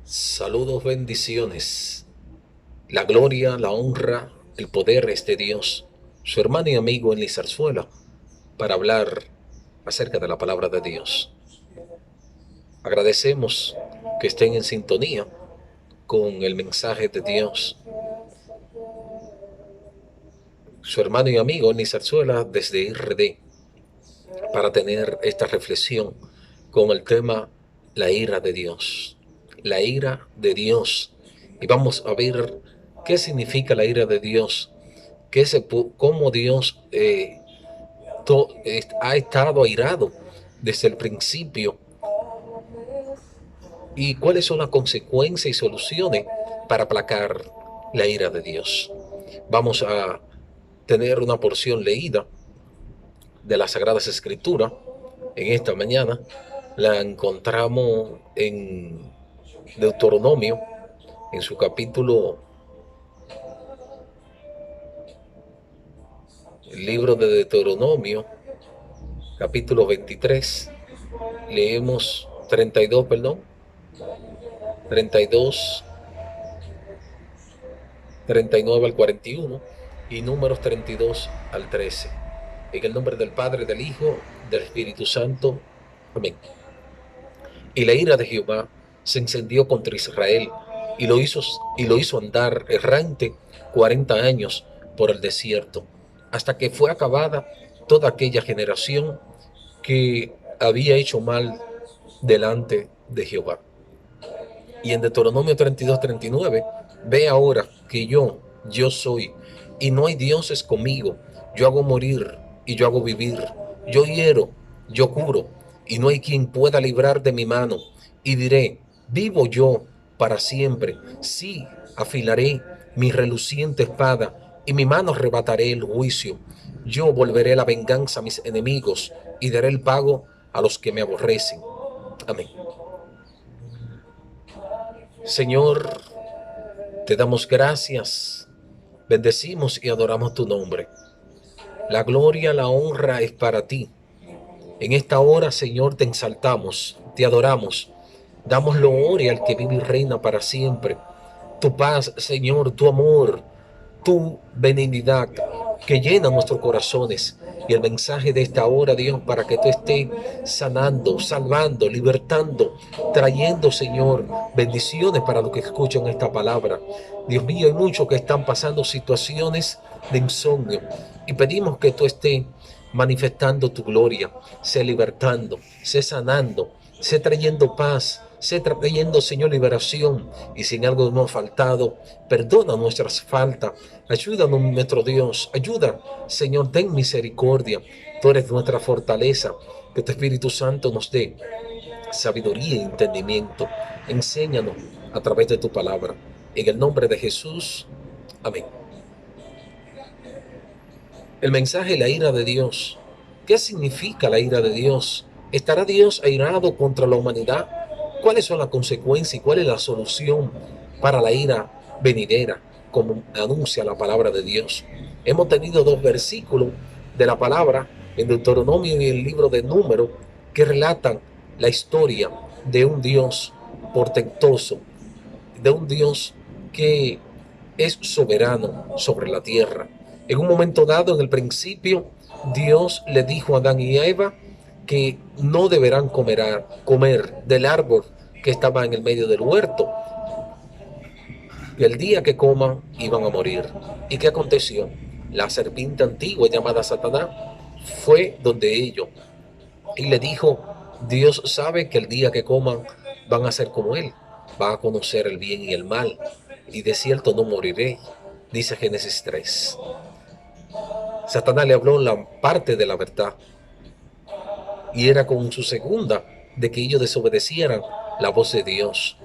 Saludos, bendiciones. La gloria, la honra, el poder es de Dios. Su hermano y amigo Enli Zarzuela para hablar acerca de la palabra de Dios. Agradecemos que estén en sintonía con el mensaje de Dios. Su hermano y amigo Enli Zarzuela desde IRD para tener esta reflexión con el tema la ira de Dios. La ira de Dios. Y vamos a ver qué significa la ira de Dios, cómo Dios ha estado airado desde el principio y cuáles son las consecuencias y soluciones para aplacar la ira de Dios. Vamos a tener una porción leída de las Sagradas Escrituras en esta mañana. La encontramos en Deuteronomio, en su capítulo, el libro de Deuteronomio, capítulo 23, leemos 32, 32, 39 al 41 y números 32 al 13. En el nombre del Padre, del Hijo, del Espíritu Santo. Amén. Y la ira de Jehová se encendió contra Israel y lo hizo andar errante 40 años por el desierto, hasta que fue acabada toda aquella generación que había hecho mal delante de Jehová. Y en Deuteronomio 32, 39, ve ahora que yo soy, y no hay dioses conmigo. Yo hago morir y yo hago vivir. Yo hiero, yo curo, y no hay quien pueda librar de mi mano. Y diré, vivo yo para siempre. Sí, afilaré mi reluciente espada, y mi mano arrebataré el juicio. Yo volveré la venganza a mis enemigos, y daré el pago a los que me aborrecen. Amén. Señor, te damos gracias, bendecimos y adoramos tu nombre. La gloria, la honra es para ti. En esta hora, Señor, te exaltamos, te adoramos, damos gloria al que vive y reina para siempre. Tu paz, Señor, tu amor, tu benignidad que llena nuestros corazones. Y el mensaje de esta hora, Dios, para que tú estés sanando, salvando, libertando, trayendo, Señor, bendiciones para los que escuchan esta palabra. Dios mío, hay muchos que están pasando situaciones de insomnio y pedimos que tú estés manifestando tu gloria, sé libertando, sé sanando, sé trayendo paz, sé trayendo, Señor, liberación. Y si en algo hemos faltado, perdona nuestras faltas, ayúdanos, nuestro Dios, ayuda, Señor, ten misericordia. Tú eres nuestra fortaleza, que tu Espíritu Santo nos dé sabiduría y entendimiento. Enséñanos a través de tu palabra. En el nombre de Jesús, amén. El mensaje, la ira de Dios. ¿Qué significa la ira de Dios? ¿Estará Dios airado contra la humanidad? ¿Cuáles son las consecuencias y cuál es la solución para la ira venidera, como anuncia la palabra de Dios? Hemos tenido dos versículos de la palabra en Deuteronomio y el libro de Números que relatan la historia de un Dios portentoso, de un Dios que es soberano sobre la tierra. En un momento dado, en el principio, Dios le dijo a Adán y a Eva que no deberán comer del árbol que estaba en el medio del huerto. Y el día que coman, iban a morir. ¿Y qué aconteció? La serpiente antigua llamada Satanás fue donde ellos y le dijo, Dios sabe que el día que coman van a ser como Él, van a conocer el bien y el mal, y de cierto no moriré, dice Génesis 3. Satanás le habló la parte de la verdad, y era con su segunda, de que ellos desobedecieran la voz de Dios.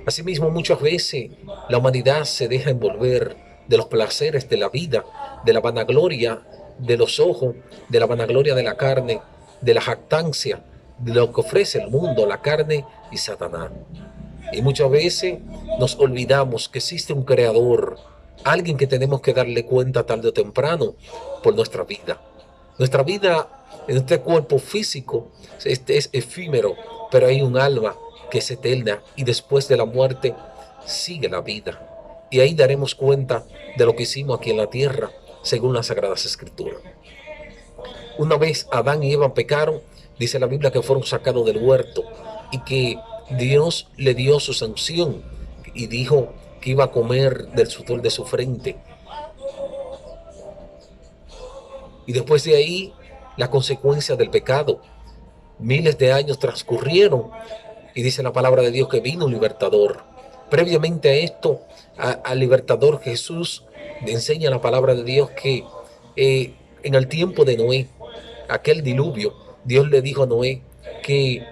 Asimismo, muchas veces la humanidad se deja envolver de los placeres de la vida, de la vanagloria de los ojos, de la vanagloria de la carne, de la jactancia, de lo que ofrece el mundo, la carne y Satanás. Y muchas veces nos olvidamos que existe un creador, alguien que tenemos que darle cuenta tarde o temprano por nuestra vida. Nuestra vida en este cuerpo físico es efímero, pero hay un alma que es eterna, y después de la muerte sigue la vida. Y ahí daremos cuenta de lo que hicimos aquí en la tierra, según las Sagradas Escrituras. Una vez Adán y Eva pecaron, dice la Biblia que fueron sacados del huerto y que Dios le dio su sanción y dijo que iba a comer del sudor de su frente. Y después de ahí, la consecuencia del pecado. Miles de años transcurrieron y dice la palabra de Dios que vino un libertador. Previamente a esto, al libertador Jesús le enseña la palabra de Dios que en el tiempo de Noé, aquel diluvio, Dios le dijo a Noé que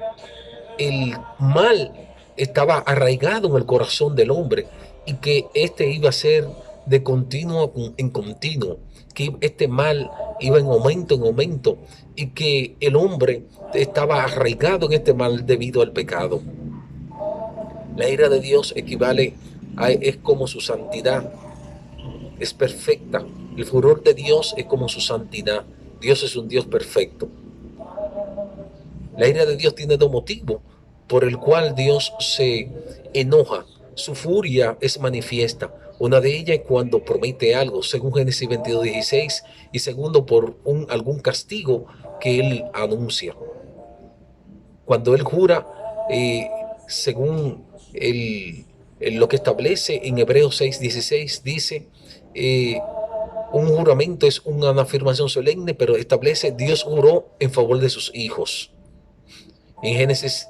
el mal estaba arraigado en el corazón del hombre y que este iba a ser de continuo en continuo, que este mal iba en aumento y que el hombre estaba arraigado en este mal debido al pecado. La ira de Dios es como su santidad, es perfecta. El furor de Dios es como su santidad. Dios es un Dios perfecto. La ira de Dios tiene dos motivos por el cual Dios se enoja. Su furia es manifiesta. Una de ellas es cuando promete algo, según Génesis 22:16, y segundo por algún castigo que Él anuncia. Cuando Él jura, según lo que establece en Hebreos 6:16, dice, un juramento es una afirmación solemne, pero establece, Dios juró en favor de sus hijos. En Génesis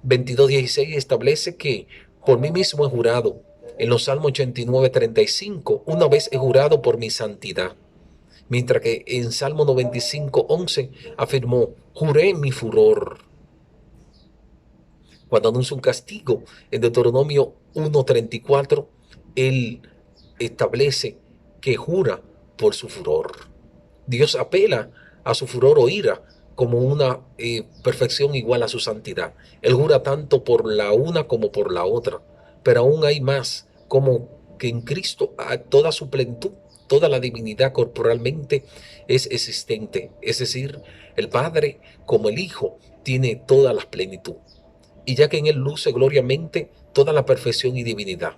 22:16 establece que por mí mismo he jurado. En los Salmos 89:35, una vez he jurado por mi santidad. Mientras que en Salmo 95:11 afirmó, juré en mi furor. Cuando anuncia un castigo, en Deuteronomio 1:34, él establece que jura por su furor. Dios apela a su furor o ira como una perfección igual a su santidad. Él jura tanto por la una como por la otra, pero aún hay más, como que en Cristo toda su plenitud, toda la divinidad corporalmente es existente. Es decir, el Padre como el Hijo tiene toda la plenitud. Y ya que en Él luce gloriamente toda la perfección y divinidad.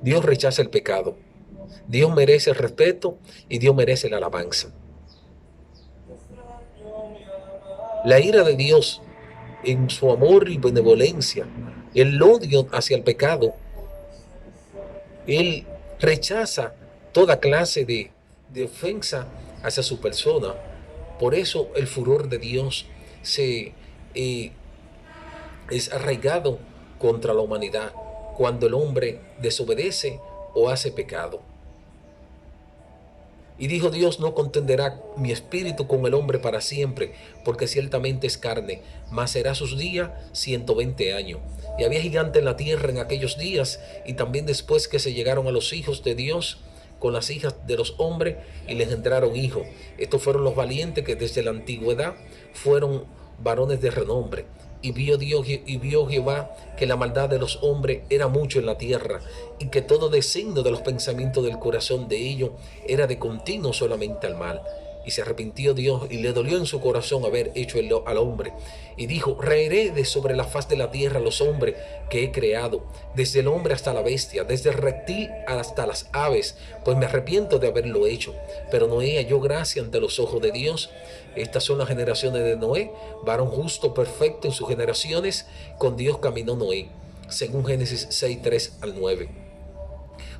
Dios rechaza el pecado. Dios merece el respeto y Dios merece la alabanza. La ira de Dios en su amor y benevolencia, el odio hacia el pecado, Él rechaza toda clase de ofensa hacia su persona. Por eso el furor de Dios es arraigado contra la humanidad cuando el hombre desobedece o hace pecado. Y dijo Dios, no contenderá mi espíritu con el hombre para siempre, porque ciertamente es carne, mas será sus días 120 años. Y había gigante en la tierra en aquellos días, y también después que se llegaron a los hijos de Dios con las hijas de los hombres y le engendraron hijos. Estos fueron los valientes que desde la antigüedad fueron varones de renombre. Y vio Jehová que la maldad de los hombres era mucho en la tierra, y que todo designio de los pensamientos del corazón de ellos era de continuo solamente al mal. Y se arrepintió Dios y le dolió en su corazón haber hecho al hombre. Y dijo, raeré de sobre la faz de la tierra los hombres que he creado, desde el hombre hasta la bestia, desde el reptil hasta las aves, pues me arrepiento de haberlo hecho. Pero Noé halló gracia ante los ojos de Dios. Estas son las generaciones de Noé, varón justo, perfecto en sus generaciones. Con Dios caminó Noé, según Génesis 6:3-9.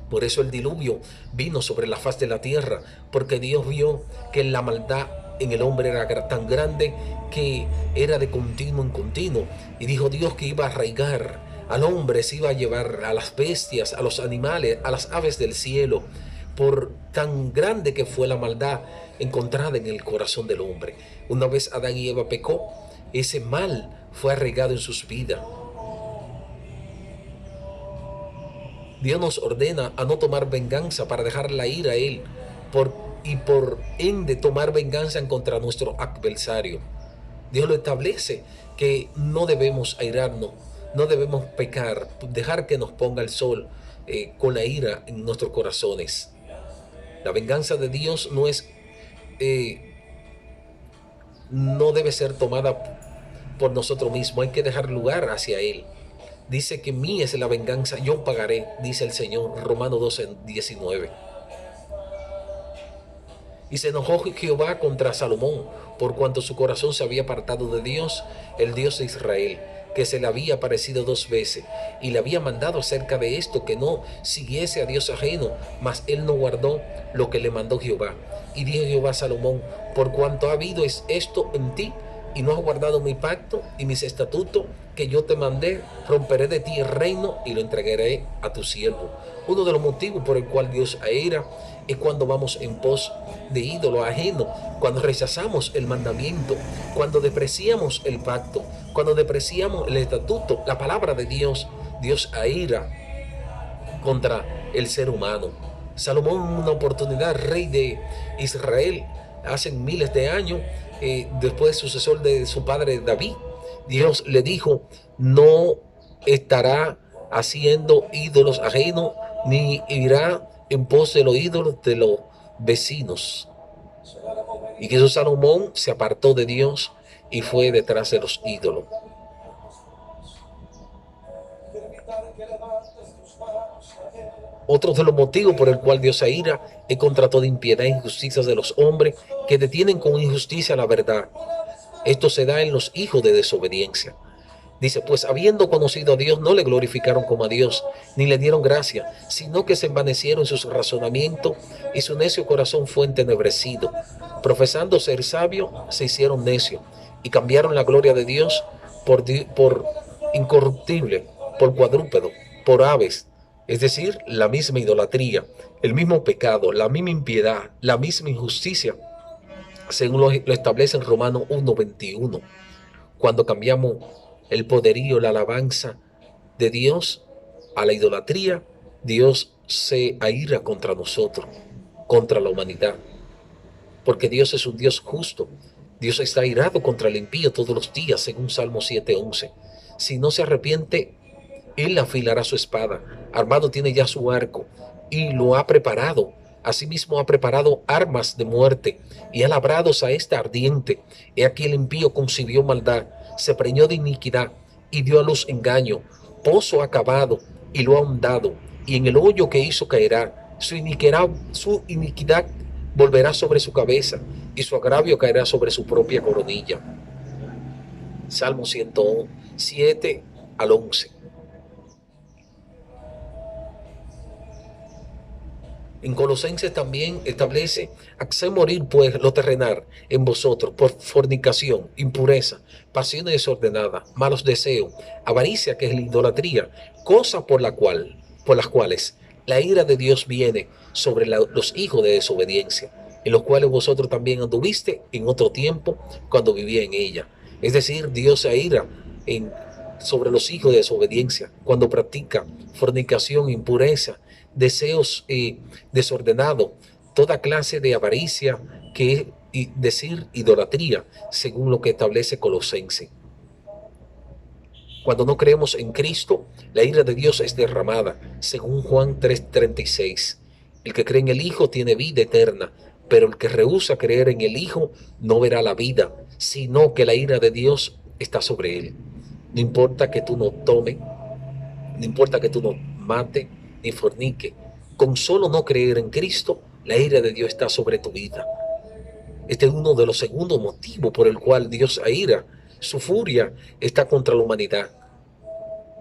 Por eso el diluvio vino sobre la faz de la tierra, porque Dios vio que la maldad en el hombre era tan grande que era de continuo en continuo. Y dijo Dios que iba a arraigar al hombre, se iba a llevar a las bestias, a los animales, a las aves del cielo, por tan grande que fue la maldad encontrada en el corazón del hombre. Una vez Adán y Eva pecó, ese mal fue arraigado en sus vidas. Dios nos ordena a no tomar venganza para dejar la ira a Él y por ende tomar venganza en contra nuestro adversario. Dios lo establece que no debemos airarnos, no debemos pecar, dejar que nos ponga el sol con la ira en nuestros corazones. La venganza de Dios no debe ser tomada por nosotros mismos, hay que dejar lugar hacia Él. Dice que mí es la venganza, yo pagaré, dice el Señor, Romanos 12:19. Y se enojó Jehová contra Salomón, por cuanto su corazón se había apartado de Dios, el Dios de Israel, que se le había aparecido 2 veces, y le había mandado acerca de esto, que no siguiese a Dios ajeno, mas él no guardó lo que le mandó Jehová. Y dijo Jehová a Salomón: por cuanto ha habido esto en ti, y no has guardado mi pacto y mis estatutos que yo te mandé, romperé de ti el reino y lo entregaré a tu siervo. Uno de los motivos por el cual Dios aira es cuando vamos en pos de ídolo ajeno, cuando rechazamos el mandamiento, cuando despreciamos el pacto, cuando despreciamos el estatuto, la palabra de Dios. Dios aira contra el ser humano. Salomón, una oportunidad, rey de Israel, hace miles de años, después sucesor de su padre David, Dios le dijo: no estará haciendo ídolos ajenos, ni irá en pos de los ídolos de los vecinos. Y que Salomón se apartó de Dios y fue detrás de los ídolos. Otro de los motivos por el cual Dios se ira es contra toda impiedad e injusticia de los hombres que detienen con injusticia la verdad. Esto se da en los hijos de desobediencia. Dice: pues habiendo conocido a Dios, no le glorificaron como a Dios, ni le dieron gracia, sino que se envanecieron en sus razonamientos, y su necio corazón fue entenebrecido. Profesando ser sabios, se hicieron necios, y cambiaron la gloria de Dios por incorruptible, por cuadrúpedo, por aves, es decir, la misma idolatría, el mismo pecado, la misma impiedad, la misma injusticia, según lo establece en Romanos 1:21. Cuando cambiamos el poderío, la alabanza de Dios a la idolatría, Dios se aira contra nosotros, contra la humanidad, porque Dios es un Dios justo. Dios está airado contra el impío todos los días, según Salmo 7:11. Si no se arrepiente, Él afilará su espada. Armado tiene ya su arco y lo ha preparado. Asimismo ha preparado armas de muerte y ha labrado saeta ardiente. He aquí el impío concibió maldad, se preñó de iniquidad y dio a luz engaño. Pozo ha cavado y lo ha ahondado, y en el hoyo que hizo caerá. Su iniquidad volverá sobre su cabeza, y su agravio caerá sobre su propia coronilla. Salmo 107:11. En Colosenses también establece: haced morir pues lo terrenal en vosotros por fornicación, impureza, pasiones desordenadas, malos deseos, avaricia, que es la idolatría, cosa por las cuales la ira de Dios viene sobre los hijos de desobediencia, en los cuales vosotros también anduviste en otro tiempo cuando vivía en ella. Es decir, Dios se ira sobre los hijos de desobediencia cuando practica fornicación, impureza, deseos desordenados, toda clase de avaricia, que es decir, idolatría, según lo que establece Colosenses. Cuando no creemos en Cristo, la ira de Dios es derramada, según Juan 3:36. El que cree en el Hijo tiene vida eterna, pero el que rehúsa creer en el Hijo no verá la vida, sino que la ira de Dios está sobre él. No importa que tú no tomes, no importa que tú no mates ni fornique, con solo no creer en Cristo, la ira de Dios está sobre tu vida. Este es uno de los segundos motivos por el cual Dios aira. Su furia está contra la humanidad.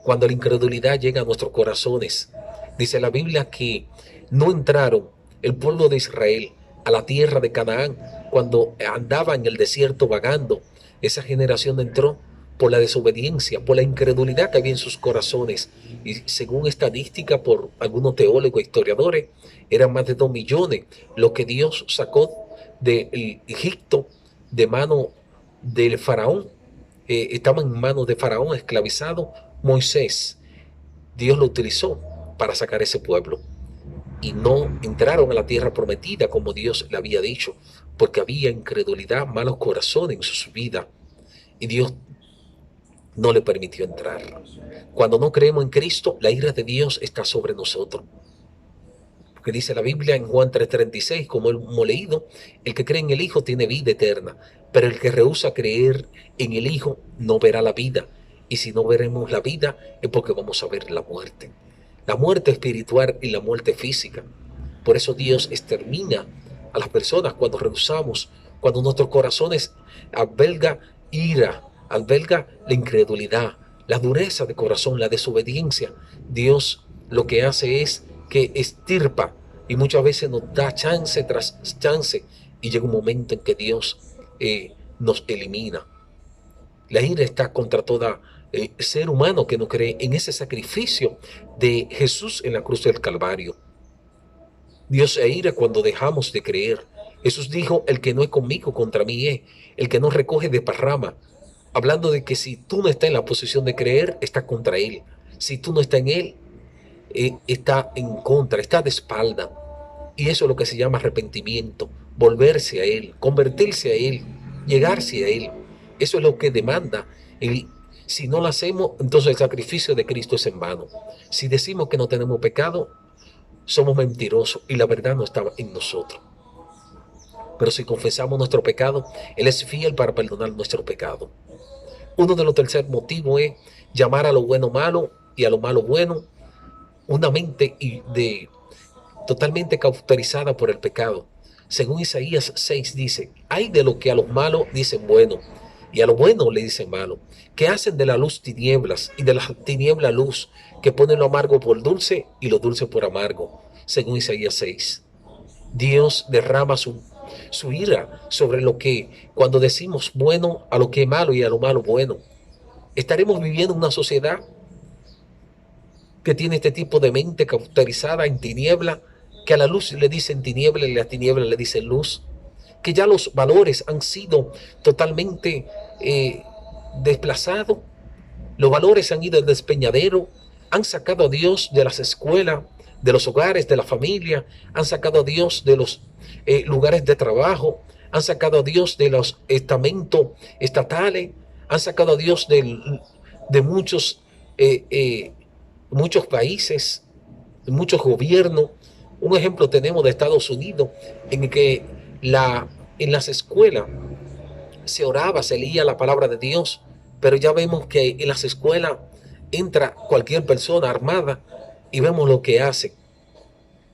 Cuando la incredulidad llega a nuestros corazones, dice la Biblia que no entraron el pueblo de Israel a la tierra de Canaán cuando andaba en el desierto vagando. Esa generación entró por la desobediencia, por la incredulidad que había en sus corazones. Y según estadística por algunos teólogos e historiadores, eran más de 2 millones lo que Dios sacó de Egipto de mano del faraón. Estaban en manos de faraón esclavizado. Moisés, Dios lo utilizó para sacar ese pueblo, y no entraron a la tierra prometida como Dios le había dicho, porque había incredulidad, malos corazones en sus vidas, y Dios no le permitió entrar. Cuando no creemos en Cristo, la ira de Dios está sobre nosotros. Porque dice la Biblia en Juan 3:36, como hemos leído: el que cree en el Hijo tiene vida eterna, pero el que rehúsa creer en el Hijo no verá la vida. Y si no veremos la vida es porque vamos a ver la muerte espiritual y la muerte física. Por eso Dios extermina a las personas cuando rehusamos, cuando nuestros corazones alberga ira, alberga la incredulidad, la dureza de corazón, la desobediencia. Dios lo que hace es que extirpa y muchas veces nos da chance tras chance y llega un momento en que Dios nos elimina. La ira está contra todo ser humano que no cree en ese sacrificio de Jesús en la cruz del Calvario. Dios se ira cuando dejamos de creer. Jesús dijo, el que no es conmigo, contra mí es. El que no recoge desparrama. Hablando de que si tú no estás en la posición de creer, estás contra Él. Si tú no estás en Él, está en contra, está de espalda. Y eso es lo que se llama arrepentimiento. Volverse a Él, convertirse a Él, llegarse a Él. Eso es lo que demanda. Si no lo hacemos, entonces el sacrificio de Cristo es en vano. Si decimos que no tenemos pecado, somos mentirosos y la verdad no está en nosotros. Pero si confesamos nuestro pecado, Él es fiel para perdonar nuestro pecado. Uno de los terceros motivos es llamar a lo bueno malo y a lo malo bueno. Una mente totalmente cauterizada por el pecado. Según Isaías 6 dice, hay de lo que a los malos dicen bueno y a lo bueno le dicen malo, que hacen de la luz tinieblas y de la tiniebla luz, que ponen lo amargo por dulce y lo dulce por amargo. Según Isaías 6. Dios derrama su ira sobre lo que, cuando decimos bueno a lo que es malo y a lo malo bueno. Estaremos viviendo en una sociedad que tiene este tipo de mente cauterizada en tiniebla, que a la luz le dicen tiniebla y a la tiniebla le dicen luz, que ya los valores han sido totalmente desplazados, los valores han ido al despeñadero, han sacado a Dios de las escuelas, de los hogares, de la familia, han sacado a Dios de los lugares de trabajo, han sacado a Dios de los estamentos estatales, han sacado a Dios de muchos países, de muchos gobiernos. Un ejemplo tenemos de Estados Unidos, en que en las escuelas se oraba, se leía la palabra de Dios, pero ya vemos que en las escuelas entra cualquier persona armada y vemos lo que hace.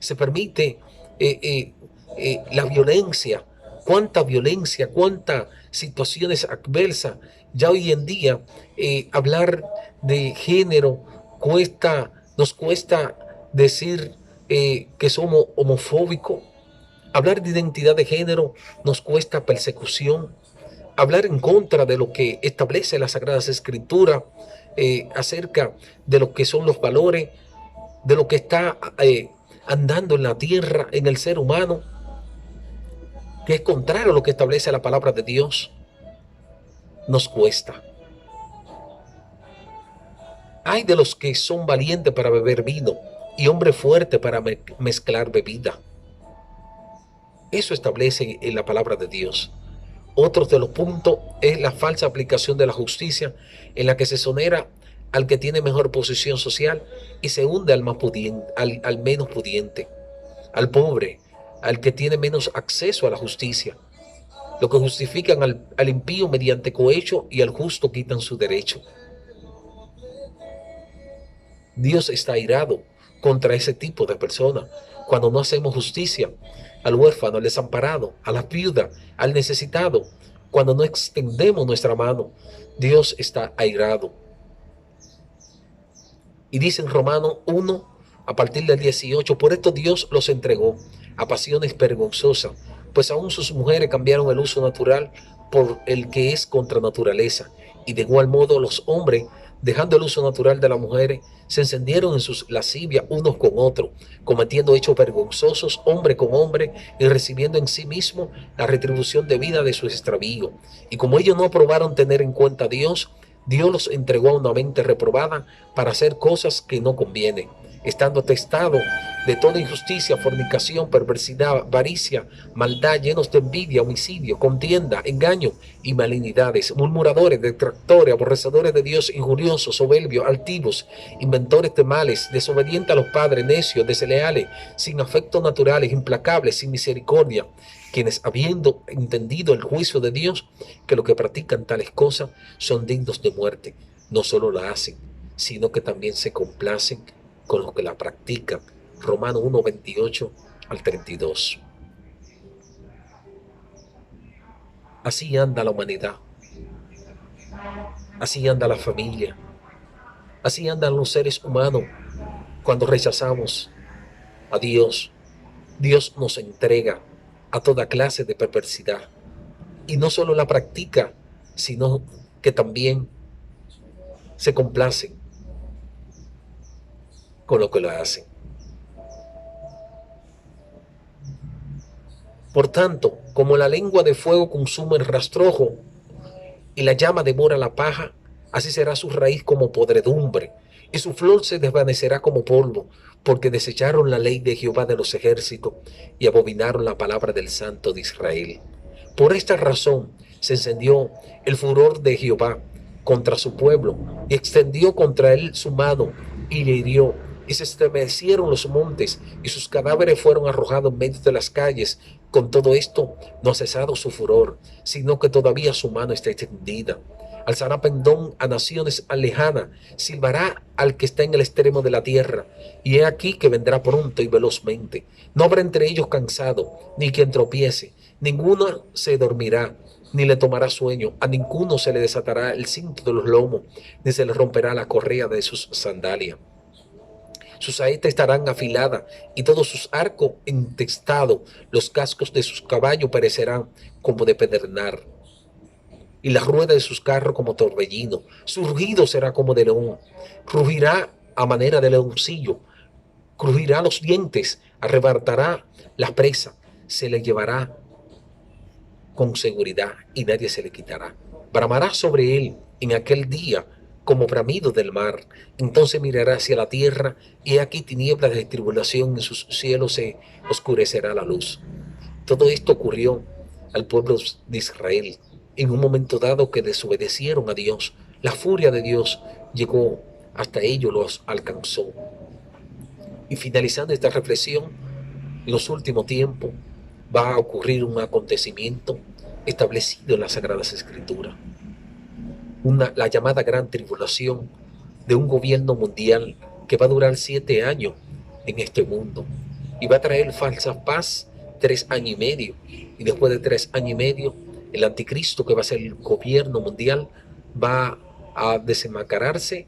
Se permite la violencia, cuántas situaciones adversas. Ya hoy en día hablar de género nos cuesta decir que somos homofóbicos. Hablar de identidad de género nos cuesta persecución. Hablar en contra de lo que establece las Sagradas Escrituras acerca de lo que son los valores, de lo que está andando en la tierra, en el ser humano, que es contrario a lo que establece la palabra de Dios, nos cuesta. Hay de los que son valientes para beber vino y hombres fuertes para mezclar bebida. Eso establece en la palabra de Dios. Otro de los puntos es la falsa aplicación de la justicia, en la que se exonera al que tiene mejor posición social y se hunde al menos pudiente, al pobre, al que tiene menos acceso a la justicia. Lo que justifican al impío mediante cohecho y al justo quitan su derecho. Dios está airado contra ese tipo de personas cuando no hacemos justicia al huérfano, al desamparado, a la viuda, al necesitado. Cuando no extendemos nuestra mano, Dios está airado. Y dice en Romanos 1, a partir del 18, por esto Dios los entregó a pasiones vergonzosas, pues aún sus mujeres cambiaron el uso natural por el que es contra naturaleza. Y de igual modo los hombres, dejando el uso natural de las mujeres, se encendieron en sus lascivias unos con otros, cometiendo hechos vergonzosos hombre con hombre y recibiendo en sí mismo la retribución debida de su extravío. Y como ellos no aprobaron tener en cuenta a Dios, Dios los entregó a una mente reprobada para hacer cosas que no convienen, estando atestado de toda injusticia, fornicación, perversidad, avaricia, maldad, llenos de envidia, homicidio, contienda, engaño y malignidades, murmuradores, detractores, aborrecedores de Dios, injuriosos, soberbios, altivos, inventores de males, desobedientes a los padres, necios, desleales, sin afectos naturales, implacables, sin misericordia, quienes habiendo entendido el juicio de Dios, que los que practican tales cosas son dignos de muerte, no solo la hacen, sino que también se complacen con los que la practican. Romanos 1, 28 al 32. Así anda la humanidad, así anda la familia, así andan los seres humanos cuando rechazamos a Dios. Dios nos entrega a toda clase de perversidad y no solo la practica, sino que también se complacen con lo que lo hacen. Por tanto, como la lengua de fuego consume el rastrojo y la llama devora la paja, así será su raíz como podredumbre, y su flor se desvanecerá como polvo, porque desecharon la ley de Jehová de los ejércitos y abominaron la palabra del Santo de Israel. Por esta razón se encendió el furor de Jehová contra su pueblo, y extendió contra él su mano, y le hirió, y se estremecieron los montes, y sus cadáveres fueron arrojados en medio de las calles. Con todo esto no ha cesado su furor, sino que todavía su mano está extendida. Alzará pendón a naciones lejanas, silbará al que está en el extremo de la tierra, y he aquí que vendrá pronto y velozmente. No habrá entre ellos cansado, ni quien tropiece, ninguno se dormirá, ni le tomará sueño, a ninguno se le desatará el cinto de los lomos, ni se le romperá la correa de sus sandalias. Sus saetas estarán afiladas y todos sus arcos entestados, los cascos de sus caballos perecerán como de pedernal, y la rueda de sus carros como torbellino. Su rugido será como de león, rugirá a manera de leoncillo, crujirá los dientes, arrebatará la presa, se le llevará con seguridad y nadie se le quitará. Bramará sobre él en aquel día como bramido del mar. Entonces mirará hacia la tierra y aquí tinieblas de tribulación, en sus cielos se oscurecerá la luz. Todo esto ocurrió al pueblo de Israel en un momento dado que desobedecieron a Dios. La furia de Dios llegó hasta ellos, los alcanzó. Y finalizando esta reflexión, en los últimos tiempos va a ocurrir un acontecimiento establecido en las Sagradas Escrituras. La llamada Gran Tribulación de un gobierno mundial que va a durar 7 años en este mundo y va a traer falsa paz 3 años y medio, y después de 3 años y medio el anticristo, que va a ser el gobierno mundial, va a desenmascararse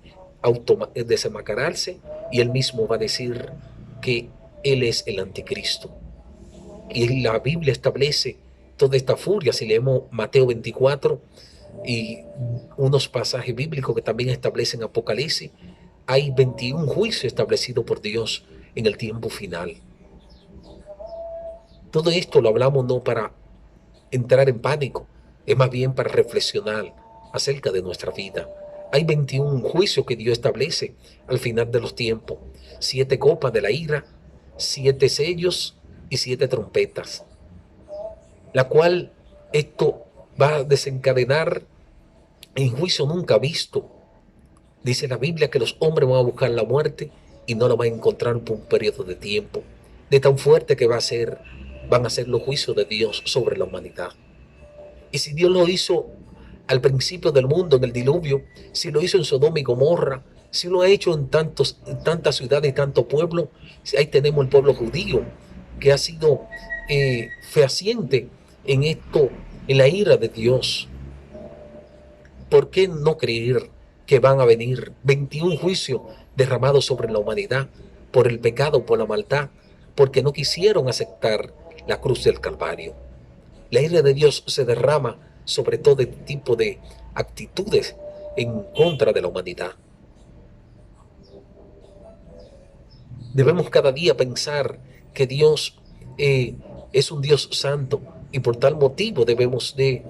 y él mismo va a decir que él es el anticristo. Y la Biblia establece toda esta furia. Si leemos Mateo 24 y unos pasajes bíblicos que también establecen Apocalipsis, hay 21 juicios establecidos por Dios en el tiempo final. Todo esto lo hablamos no para entrar en pánico, es más bien para reflexionar acerca de nuestra vida. Hay 21 juicios que Dios establece al final de los tiempos: 7 copas de la ira, 7 sellos y 7 trompetas, la cual esto va a desencadenar en juicio nunca visto. Dice la Biblia que los hombres van a buscar la muerte y no la van a encontrar por un periodo de tiempo, de tan fuerte que van a ser los juicios de Dios sobre la humanidad. Y si Dios lo hizo al principio del mundo, en el diluvio, si lo hizo en Sodoma y Gomorra, si lo ha hecho en tantas ciudades y tantos pueblos, ahí tenemos el pueblo judío que ha sido fehaciente en esto, en la ira de Dios. ¿Por qué no creer que van a venir 21 juicios derramados sobre la humanidad por el pecado, por la maldad, porque no quisieron aceptar la cruz del Calvario? La ira de Dios se derrama sobre todo tipo de actitudes en contra de la humanidad. Debemos cada día pensar que Dios es un Dios santo, y por tal motivo debemos de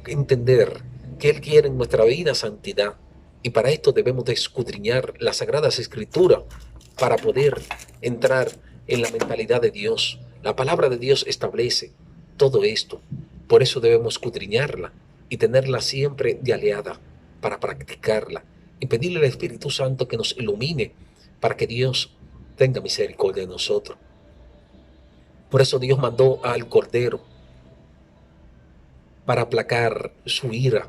entender que Él quiere en nuestra vida santidad, y para esto debemos de escudriñar las Sagradas Escrituras para poder entrar en la mentalidad de Dios. La palabra de Dios establece todo esto. Por eso debemos escudriñarla y tenerla siempre de aliada para practicarla y pedirle al Espíritu Santo que nos ilumine para que Dios tenga misericordia de nosotros. Por eso Dios mandó al Cordero para aplacar su ira.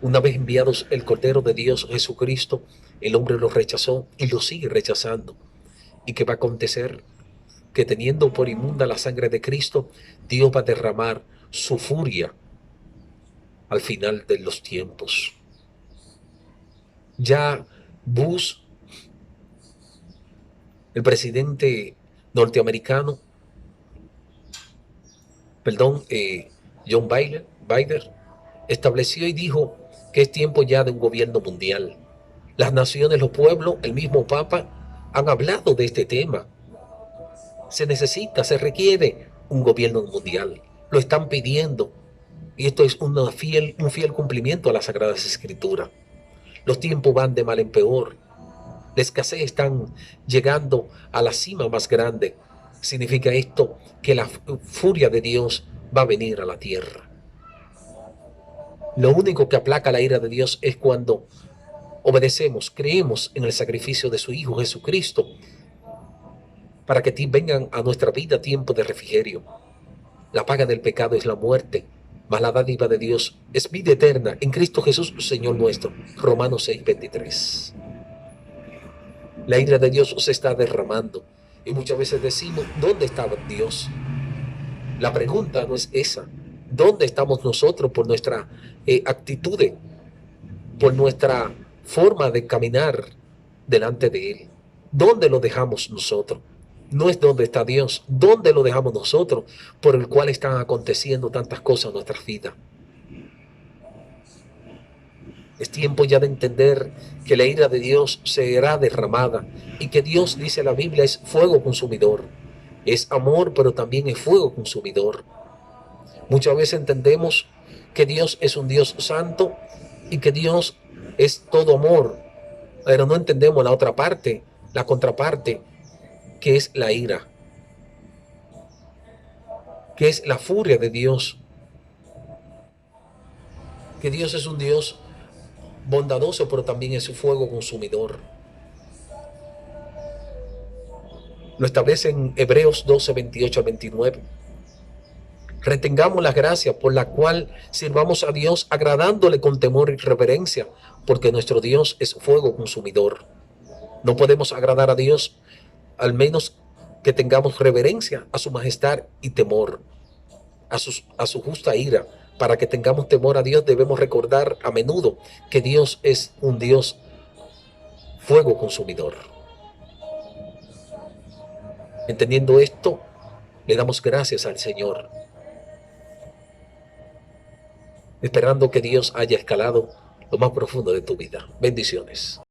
Una vez enviados el Cordero de Dios Jesucristo, el hombre lo rechazó y lo sigue rechazando. ¿Y qué va a acontecer? Que teniendo por inmunda la sangre de Cristo, Dios va a derramar su furia al final de los tiempos. Ya Bush, el presidente norteamericano, John Biden, estableció y dijo que es tiempo ya de un gobierno mundial. Las naciones, los pueblos, el mismo Papa han hablado de este tema. Se necesita, se requiere un gobierno mundial. Lo están pidiendo. Y esto es un fiel cumplimiento a las Sagradas Escrituras. Los tiempos van de mal en peor. La escasez están llegando a la cima más grande. Significa esto que la furia de Dios va a venir a la tierra. Lo único que aplaca la ira de Dios es cuando obedecemos, creemos en el sacrificio de su Hijo Jesucristo para que vengan a nuestra vida tiempos de refrigerio. La paga del pecado es la muerte, mas la dádiva de Dios es vida eterna en Cristo Jesús, Señor nuestro. Romanos 6:23. La ira de Dios se está derramando y muchas veces decimos, ¿dónde estaba Dios? La pregunta no es esa. ¿Dónde estamos nosotros por nuestra actitud, por nuestra forma de caminar delante de Él? ¿Dónde lo dejamos nosotros? No es dónde está Dios, ¿dónde lo dejamos nosotros por el cual están aconteciendo tantas cosas en nuestras vidas? Es tiempo ya de entender que la ira de Dios será derramada y que Dios, dice la Biblia, es fuego consumidor. Es amor, pero también es fuego consumidor. Muchas veces entendemos que Dios es un Dios santo y que Dios es todo amor, pero no entendemos la otra parte, la contraparte, que es la ira, que es la furia de Dios, que Dios es un Dios bondadoso, pero también es un fuego consumidor. Lo establece en Hebreos 12:28-29. Retengamos la gracia por la cual sirvamos a Dios agradándole con temor y reverencia, porque nuestro Dios es fuego consumidor. No podemos agradar a Dios al menos que tengamos reverencia a su majestad y temor, a su justa ira. Para que tengamos temor a Dios debemos recordar a menudo que Dios es un Dios fuego consumidor. Entendiendo esto, le damos gracias al Señor, esperando que Dios haya escalado lo más profundo de tu vida. Bendiciones.